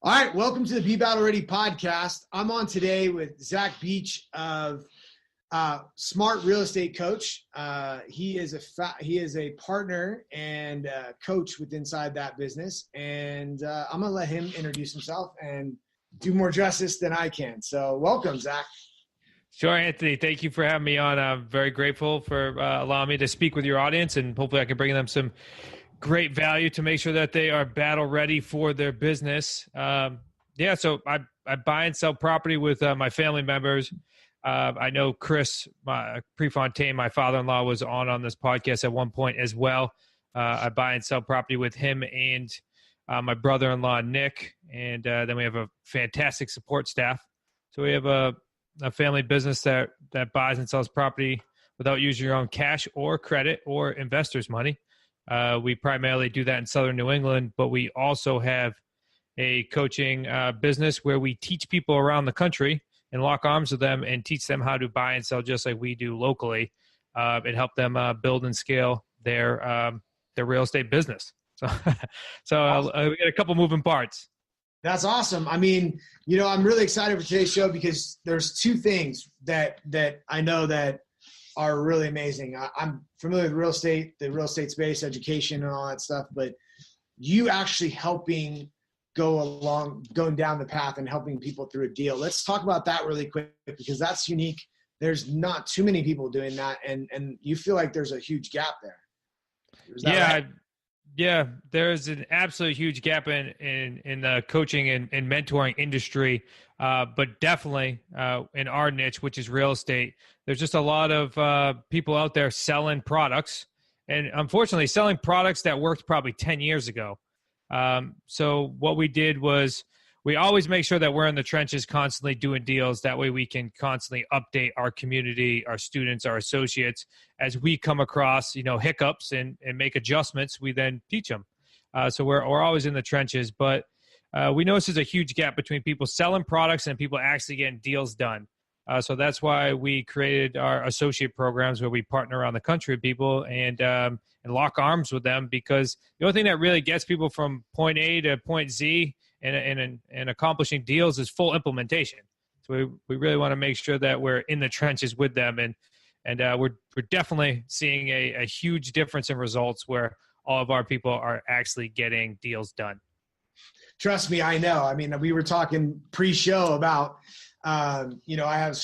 All right, welcome to the Be Battle Ready podcast. I'm on today with Zach Beach of Smart Real Estate Coach. He is a partner and coach with inside that business, and I'm gonna let him introduce himself and do more justice than I can. So, welcome, Zach. Sure, Anthony. Thank you for having me on. I'm very grateful for allowing me to speak with your audience, and hopefully I can bring them some great value to make sure that they are battle ready for their business. So I buy and sell property with my family members. I know Chris Prefontaine, my father-in-law, was on this podcast at one point as well. I buy and sell property with him and my brother-in-law, Nick, and then we have a fantastic support staff. So we have a family business that buys and sells property without using your own cash or credit or investors' money. We primarily do that in Southern New England, but we also have a coaching business where we teach people around the country and lock arms with them and teach them how to buy and sell just like we do locally, and help them build and scale their real estate business. So we got a couple moving parts. That's awesome. I mean, I'm really excited for today's show because there's two things that I know that are really amazing. I'm familiar with real estate, the real estate space, education, and all that stuff, but you actually helping going down the path and helping people through a deal. Let's talk about that really quick because that's unique. There's not too many people doing that, and you feel like there's a huge gap there. Right? Yeah, there's an absolute huge gap in the coaching and mentoring industry, but definitely in our niche, which is real estate, there's just a lot of people out there selling products, and unfortunately selling products that worked probably 10 years ago. So what we did was we always make sure that we're in the trenches constantly doing deals. That way we can constantly update our community, our students, our associates. As we come across, hiccups and make adjustments, we then teach them. So we're always in the trenches, but we notice there's a huge gap between people selling products and people actually getting deals done. So that's why we created our associate programs where we partner around the country with people and lock arms with them, because the only thing that really gets people from point A to point Z and accomplishing deals is full implementation. So we really want to make sure that we're in the trenches with them, and we're definitely seeing a huge difference in results where all of our people are actually getting deals done. Trust me, I know. I mean, we were talking pre-show about, I have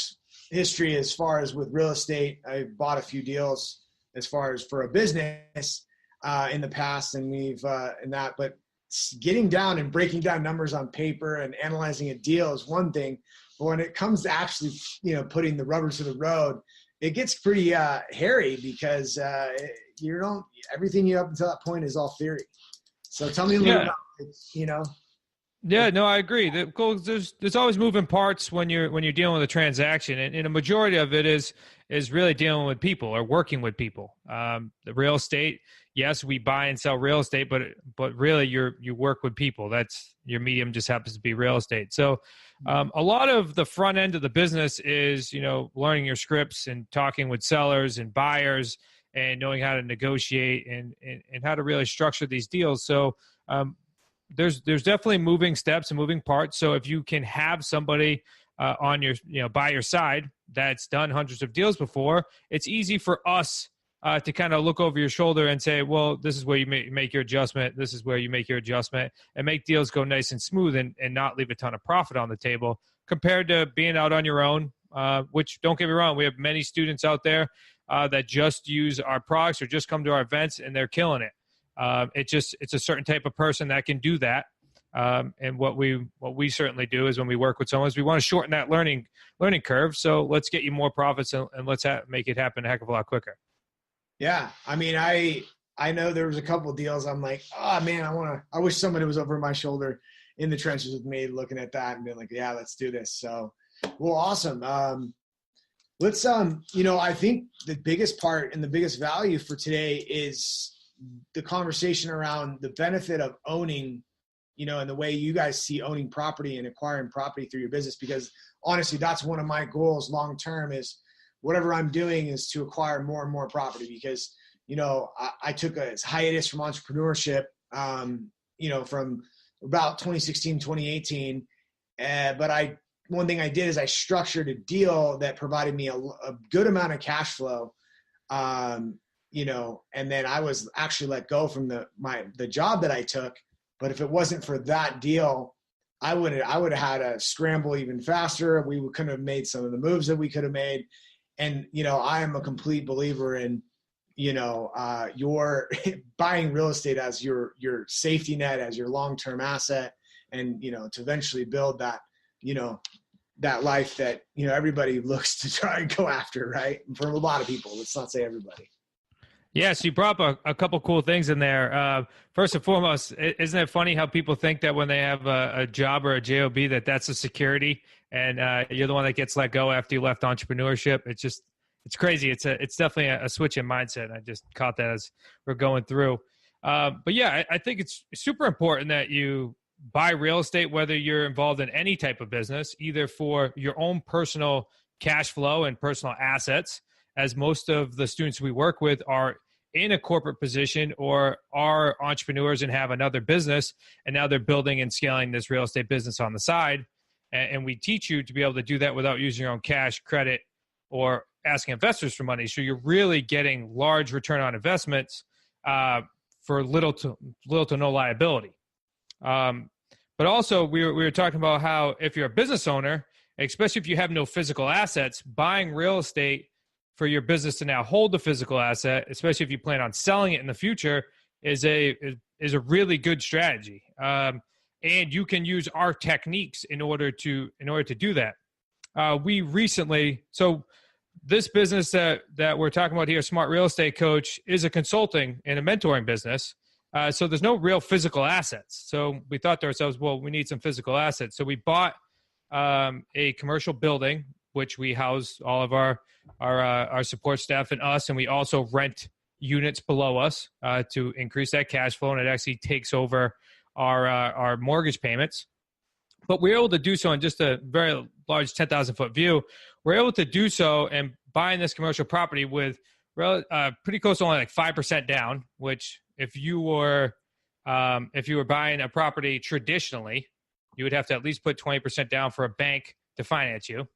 history as far as with real estate. I bought a few deals as far as for a business in the past, and we've but getting down and breaking down numbers on paper and analyzing a deal is one thing, but when it comes to actually, putting the rubber to the road, it gets pretty hairy because everything you up until that point is all theory. So tell me a little about it, Yeah, no, I agree. There's always moving parts when you're dealing with a transaction, and a majority of it is really dealing with people or working with people. The real estate, yes, we buy and sell real estate, but really you work with people. That's your medium, just happens to be real estate. So a lot of the front end of the business is learning your scripts and talking with sellers and buyers and knowing how to negotiate and how to really structure these deals. So there's definitely moving steps and moving parts. So if you can have somebody on your, by your side that's done hundreds of deals before, it's easy for us to kind of look over your shoulder and say, well, this is where you make your adjustment. This is where you make your adjustment, and make deals go nice and smooth and not leave a ton of profit on the table compared to being out on your own, which, don't get me wrong, we have many students out there that just use our products or just come to our events and they're killing it. It's a certain type of person that can do that. And what we certainly do is when we work with someone is we want to shorten that learning curve. So let's get you more profits and let's make it happen a heck of a lot quicker. Yeah. I mean, I know there was a couple of deals. I'm like, oh man, I wish somebody was over my shoulder in the trenches with me looking at that and being like, yeah, let's do this. So, well, awesome. Let's, I think the biggest part and the biggest value for today is the conversation around the benefit of owning, and the way you guys see owning property and acquiring property through your business, because honestly, that's one of my goals long-term is whatever I'm doing is to acquire more and more property because, I took a hiatus from entrepreneurship, from about 2016, 2018. But one thing I did is I structured a deal that provided me a good amount of cash flow. And then I was actually let go from the job that I took. But if it wasn't for that deal, I would have had to scramble even faster. We couldn't have made some of the moves that we could have made. And, I am a complete believer in, your buying real estate as your safety net, as your long-term asset, and, to eventually build that, that life that, everybody looks to try and go after, right? For a lot of people, let's not say everybody. Yes, you brought up a couple cool things in there. First and foremost, isn't it funny how people think that when they have a job or a job that's a security, and you're the one that gets let go after you left entrepreneurship? It's crazy. It's definitely a switch in mindset. I just caught that as we're going through. But yeah, I think it's super important that you buy real estate, whether you're involved in any type of business, either for your own personal cash flow and personal assets, as most of the students we work with are in a corporate position or are entrepreneurs and have another business, and now they're building and scaling this real estate business on the side. And we teach you to be able to do that without using your own cash, credit, or asking investors for money. So you're really getting large return on investments for little to no liability. But also we were talking about how if you're a business owner, especially if you have no physical assets, buying real estate for your business to now hold the physical asset, especially if you plan on selling it in the future, is a really good strategy. And you can use our techniques in order to do that. So this business that we're talking about here, Smart Real Estate Coach, is a consulting and a mentoring business. So there's no real physical assets. So we thought to ourselves, well, we need some physical assets. So we bought a commercial building, which we house all of our support staff and us, and we also rent units below us to increase that cash flow, and it actually takes over our mortgage payments. But we're able to do so in just a very large 10,000 foot view. We're able to do so and buying this commercial property with pretty close to only like 5% down, which if you were buying a property traditionally, you would have to at least put 20% down for a bank to finance you.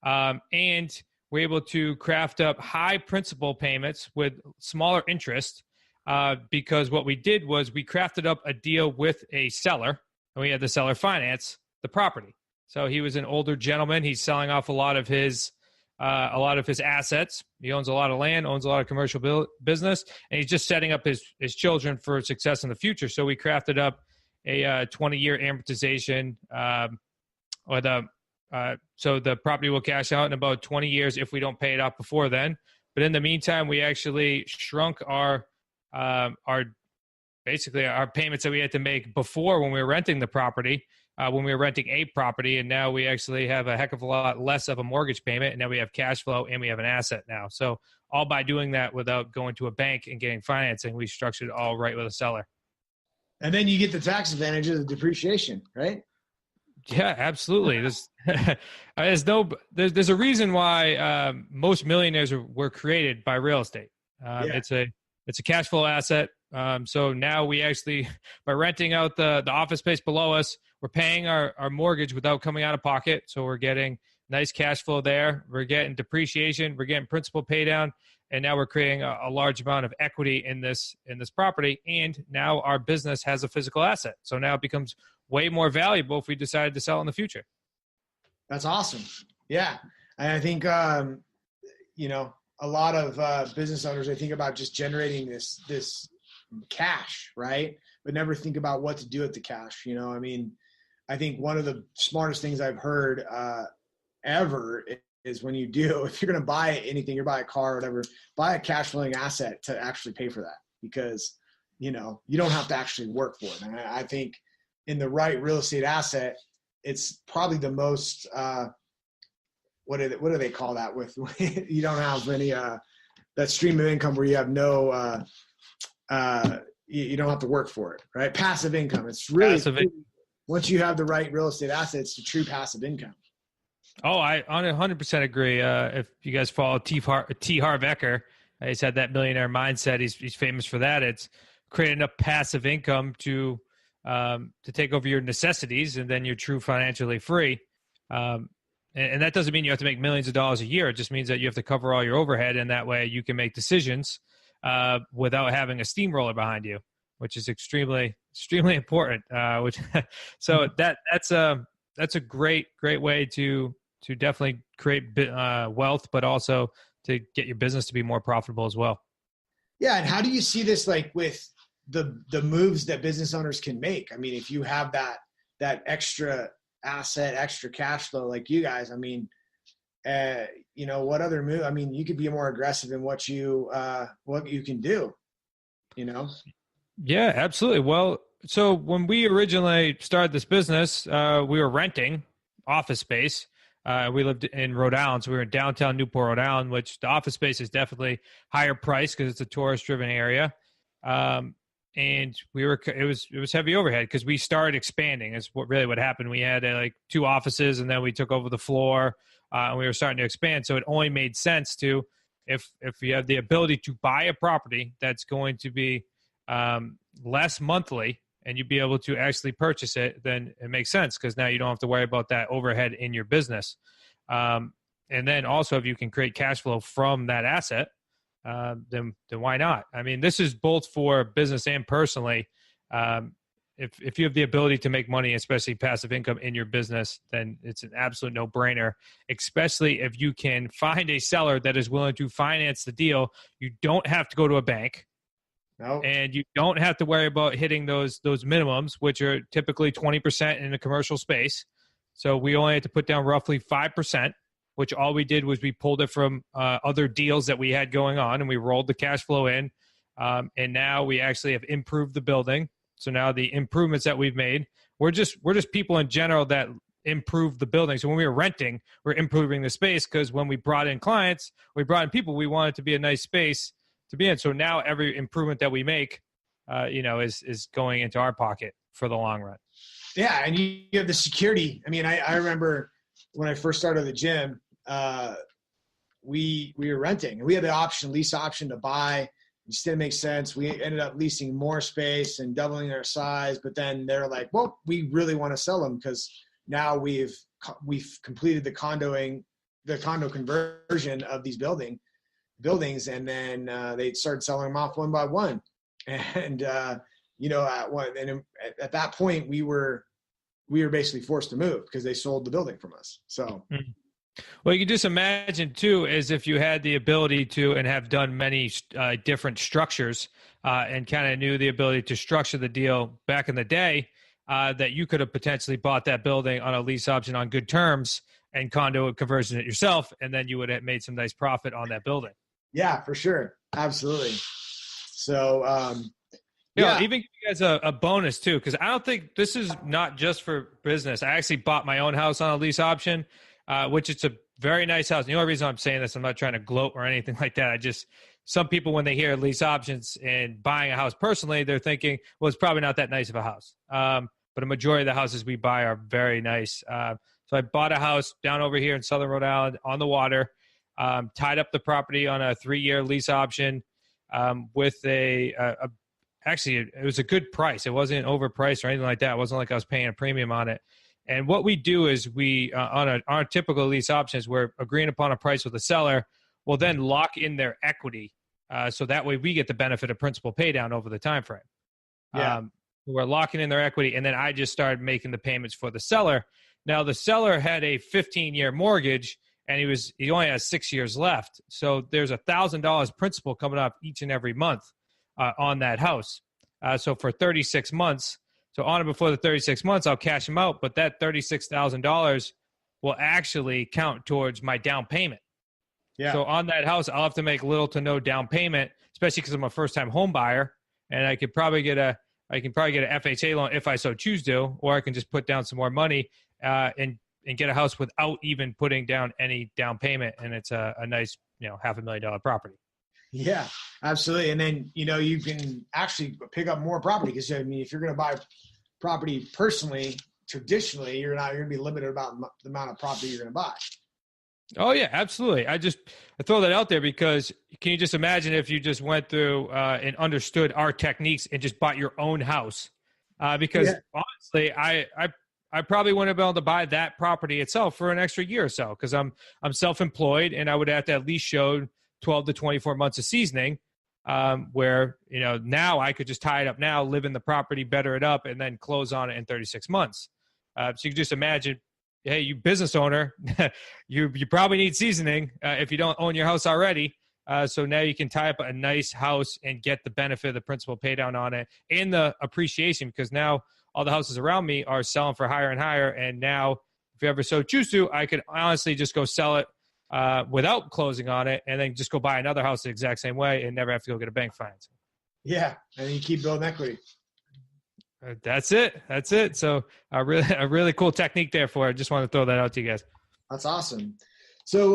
And we're able to craft up high principal payments with smaller interest because what we did was we crafted up a deal with a seller, and we had the seller finance the property. So he was an older gentleman. He's selling off a lot of his assets. He owns a lot of land, owns a lot of commercial business, and he's just setting up his children for success in the future. So we crafted up a 20-year amortization, so the property will cash out in about 20 years if we don't pay it off before then. But in the meantime, we actually shrunk our payments that we had to make before when we were renting the property, when we were renting a property, and now we actually have a heck of a lot less of a mortgage payment, and now we have cash flow and we have an asset now. So all by doing that without going to a bank and getting financing, we structured it all right with a seller. And then you get the tax advantage of the depreciation, right? Yeah, absolutely. There's a reason why most millionaires were created by real estate. It's a cash flow asset. So now we actually, by renting out the office space below us, we're paying our mortgage without coming out of pocket. So we're getting nice cash flow there. We're getting depreciation. We're getting principal pay down. And now we're creating a large amount of equity in this property. And now our business has a physical asset. So now it becomes way more valuable if we decided to sell in the future. That's awesome. Yeah. And I think, a lot of business owners, they think about just generating this cash, right? But never think about what to do with the cash. I think one of the smartest things I've heard ever is when if you're going to buy anything, you're buying a car or whatever, buy a cash flowing asset to actually pay for that, because, you don't have to actually work for it. And I think in the right real estate asset, it's probably the most, what do they call that with, you don't have any, that stream of income where you have no, you don't have to work for it, right? Passive income. It's really, once you have the right real estate assets, it's true passive income. Oh, I 100% agree. If you guys follow T. Harv Eker, he's had that millionaire mindset. He's famous for that. It's creating enough passive income to to take over your necessities, and then you're true financially free. And that doesn't mean you have to make millions of dollars a year. It just means that you have to cover all your overhead, and that way you can make decisions without having a steamroller behind you, which is extremely important. So that's a great way to definitely create wealth, but also to get your business to be more profitable as well. Yeah, and how do you see this, like, with the moves that business owners can make? I mean, if you have that extra asset, extra cash flow, like you guys, I mean, what other move? I mean, you could be more aggressive in what you can do, Yeah, absolutely. Well, so when we originally started this business, we were renting office space. We lived in Rhode Island, so we were in downtown Newport, Rhode Island, which the office space is definitely higher price because it's a tourist-driven area. And it was heavy overhead because we started expanding. Is what happened. We had like 2 offices, and then we took over the floor, and we were starting to expand. So it only made sense to, if you have the ability to buy a property that's going to be less monthly, and you'd be able to actually purchase it, then it makes sense because now you don't have to worry about that overhead in your business. And then also, if you can create cash flow from that asset, then why not? I mean, this is both for business and personally. If you have the ability to make money, especially passive income in your business, then it's an absolute no-brainer, especially if you can find a seller that is willing to finance the deal. You don't have to go to a bank. Nope. And you don't have to worry about hitting those minimums, which are typically 20% in the commercial space. So we only had to put down roughly 5%, which all we did was we pulled it from other deals that we had going on, and we rolled the cash flow in. And now we actually have improved the building. So now the improvements that we've made, we're just people in general that improve the building. So when we were renting, we're improving the space, because when we brought in clients, we brought in people, we want it to be a nice space to be in. So now every improvement that we make, is going into our pocket for the long run. Yeah. And you have the security. I mean, I remember when I first started the gym, we were renting, and we had the lease option to buy. It just didn't make sense. We ended up leasing more space and doubling our size, but then they're like, well, we really want to sell them because now we've completed the condo conversion of these buildings. And then they started selling them off one by one. And, at that point we were basically forced to move because they sold the building from us. So, Well, you can just imagine too, as if you had the ability to, and have done many different structures, and kind of knew the ability to structure the deal back in the day, that you could have potentially bought that building on a lease option on good terms and condo conversion it yourself. And then you would have made some nice profit on that building. Yeah, for sure. Absolutely. So, even give you guys a bonus too, because I don't think this is not just for business. I actually bought my own house on a lease option, which it's a very nice house. The only reason I'm saying this, I'm not trying to gloat or anything like that. Some people, when they hear lease options and buying a house personally, they're thinking, well, it's probably not that nice of a house. But a majority of the houses we buy are very nice. So I bought a house down over here in Southern Rhode Island on the water, tied up the property on a 3-year lease option, with actually, it was a good price. It wasn't overpriced or anything like that. It wasn't like I was paying a premium on it. And what we do is we, on our typical lease options, we're agreeing upon a price with the seller. We'll then lock in their equity. So that way we get the benefit of principal pay down over the time frame. Yeah. We're locking in their equity. And then I just started making the payments for the seller. Now the seller had a 15-year mortgage, and he only has 6 years left. So there's $1,000 principal coming up each and every month on that house. So for 36 months, so on and before the 36 months, I'll cash them out. But that $36,000 will actually count towards my down payment. Yeah. So on that house, I'll have to make little to no down payment, especially because I'm a first-time home buyer, and I could probably get a FHA loan if I so choose to, or I can just put down some more money and get a house without even putting down any down payment, and it's a nice, $500,000 property. Yeah, absolutely. And then, you can actually pick up more property because, if you're going to buy property personally, traditionally, you're going to be limited about the amount of property you're going to buy. Oh, yeah, absolutely. I throw that out there because can you just imagine if you just went through and understood our techniques and just bought your own house? because honestly, I probably wouldn't have been able to buy that property itself for an extra year or so because I'm self-employed and I would have to at least show 12 to 24 months of seasoning, where, now I could just tie it up now, live in the property, better it up, and then close on it in 36 months. So you can just imagine, hey, you business owner, you probably need seasoning if you don't own your house already. So now you can tie up a nice house and get the benefit of the principal pay down on it and the appreciation, because now all the houses around me are selling for higher and higher. And now if you ever so choose to, I could honestly just go sell it without closing on it and then just go buy another house the exact same way and never have to go get a bank financing. Yeah. And you keep building equity. That's it. So a really cool technique there for it. Just want to throw that out to you guys. That's awesome. So,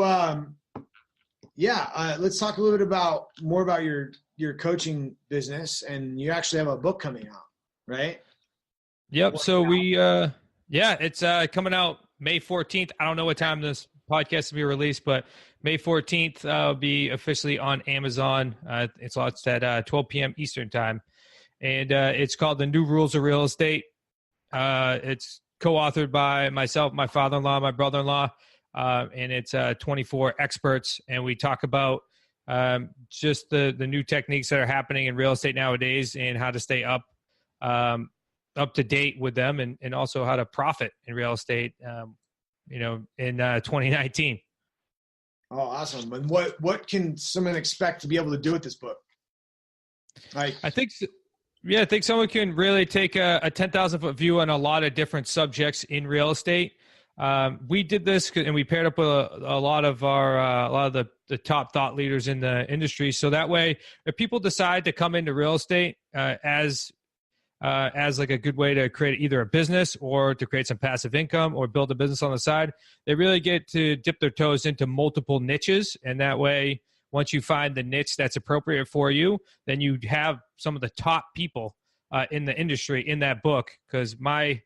let's talk a little bit more about your coaching business. And you actually have a book coming out, right? Yep. So it's coming out May 14th. I don't know what time this podcast will be released, but May 14th will be officially on Amazon. It's launched at 12 p.m. Eastern time. And it's called The New Rules of Real Estate. It's co-authored by myself, my father-in-law, my brother-in-law, and it's 24 experts. And we talk about just the new techniques that are happening in real estate nowadays and how to stay up to date with them, and also how to profit in real estate, in 2019. Oh, awesome. And what can someone expect to be able to do with this book? I think someone can really take a 10,000-foot view on a lot of different subjects in real estate. We did this and we paired up with a lot of the top thought leaders in the industry. So that way, if people decide to come into real estate as like a good way to create either a business or to create some passive income or build a business on the side, they really get to dip their toes into multiple niches. And that way, once you find the niche that's appropriate for you, then you have some of the top people in the industry in that book. Because my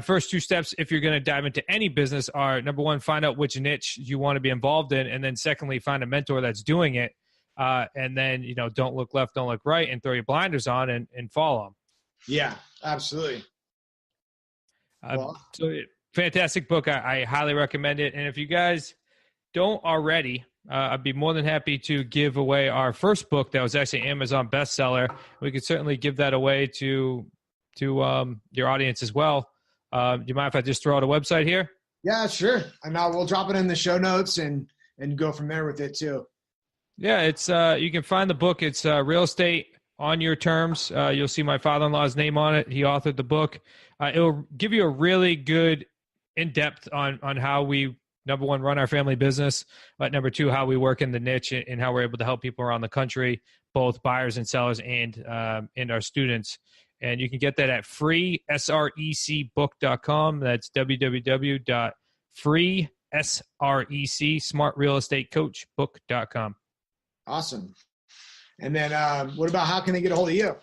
first two steps, if you're going to dive into any business, are number one, find out which niche you want to be involved in. And then secondly, find a mentor that's doing it. And then, don't look left, don't look right, and throw your blinders on and follow them. Yeah, absolutely. So fantastic book. I highly recommend it. And if you guys don't already, I'd be more than happy to give away our first book that was actually an Amazon bestseller. We could certainly give that away to your audience as well. Do you mind if I just throw out a website here? Yeah, sure. And now we'll drop it in the show notes and go from there with it too. Yeah, it's you can find the book. It's Real Estate on Your Terms. You'll see my father-in-law's name on it. He authored the book. It'll give you a really good in-depth on how we, number one, run our family business, but number two, how we work in the niche and how we're able to help people around the country, both buyers and sellers and our students. And you can get that at freesrecbook.com. That's www.freesrecSmartRealEstateCoachBook.com. Awesome. And then what about how can they get a hold of you?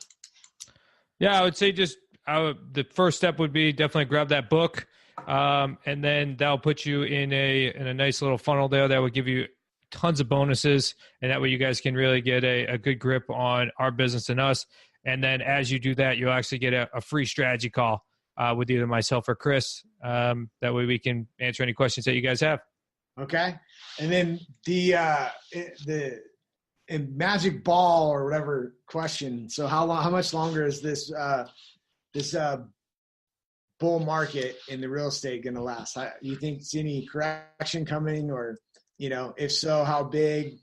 Yeah, I would say the first step would be definitely grab that book. And then that'll put you in a nice little funnel there that would give you tons of bonuses. And that way you guys can really get a good grip on our business and us. And then as you do that, you'll actually get a free strategy call with either myself or Chris. That way we can answer any questions that you guys have. Okay. And then the magic ball or whatever question. So how much longer is this bull market in the real estate going to last? You think see any correction coming, or, if so, how big?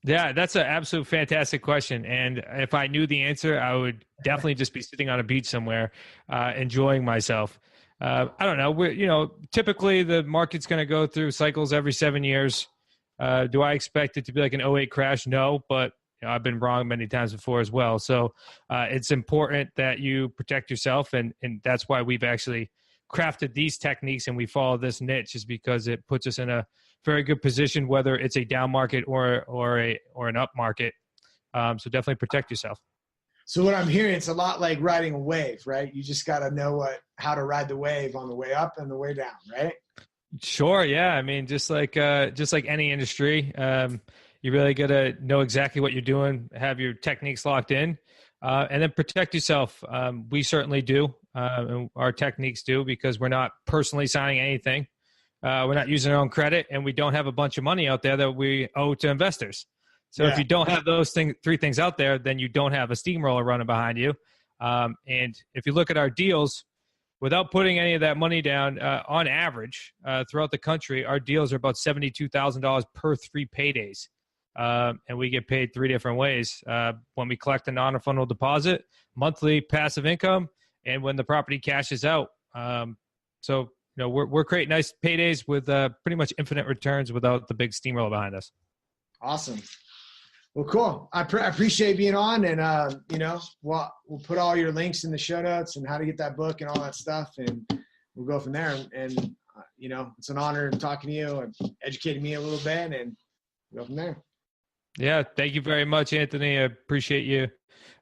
Yeah, that's an absolute fantastic question. And if I knew the answer, I would definitely just be sitting on a beach somewhere, enjoying myself. I don't know. Typically the market's going to go through cycles every 7 years. Do I expect it to be like an 2008 crash? No, but I've been wrong many times before as well. So it's important that you protect yourself. And that's why we've actually crafted these techniques and we follow this niche, is because it puts us in a very good position, whether it's a down market or an up market. So definitely protect yourself. So what I'm hearing, it's a lot like riding a wave, right? You just got to know how to ride the wave on the way up and the way down, right? Sure. Yeah. I mean, just like any industry, you really got to know exactly what you're doing, have your techniques locked in. and then protect yourself. We certainly do, and our techniques do, because we're not personally signing anything. We're not using our own credit, and we don't have a bunch of money out there that we owe to investors. So if you don't have those three things out there, then you don't have a steamroller running behind you. And if you look at our deals, without putting any of that money down, on average, throughout the country, our deals are about $72,000 per 3 paydays. And we get paid 3 different ways. When we collect a non-refundable deposit, monthly passive income, and when the property cashes out. So, we're creating nice paydays with pretty much infinite returns without the big steamroller behind us. Awesome. Well, cool. I appreciate being on, and we'll put all your links in the show notes and how to get that book and all that stuff, and we'll go from there. And it's an honor talking to you and educating me a little bit, and go from there. Yeah, thank you very much, Anthony. I appreciate you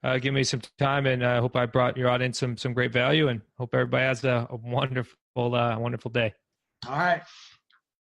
giving me some time, and I hope I brought your audience some great value, and hope everybody has a wonderful day. All right.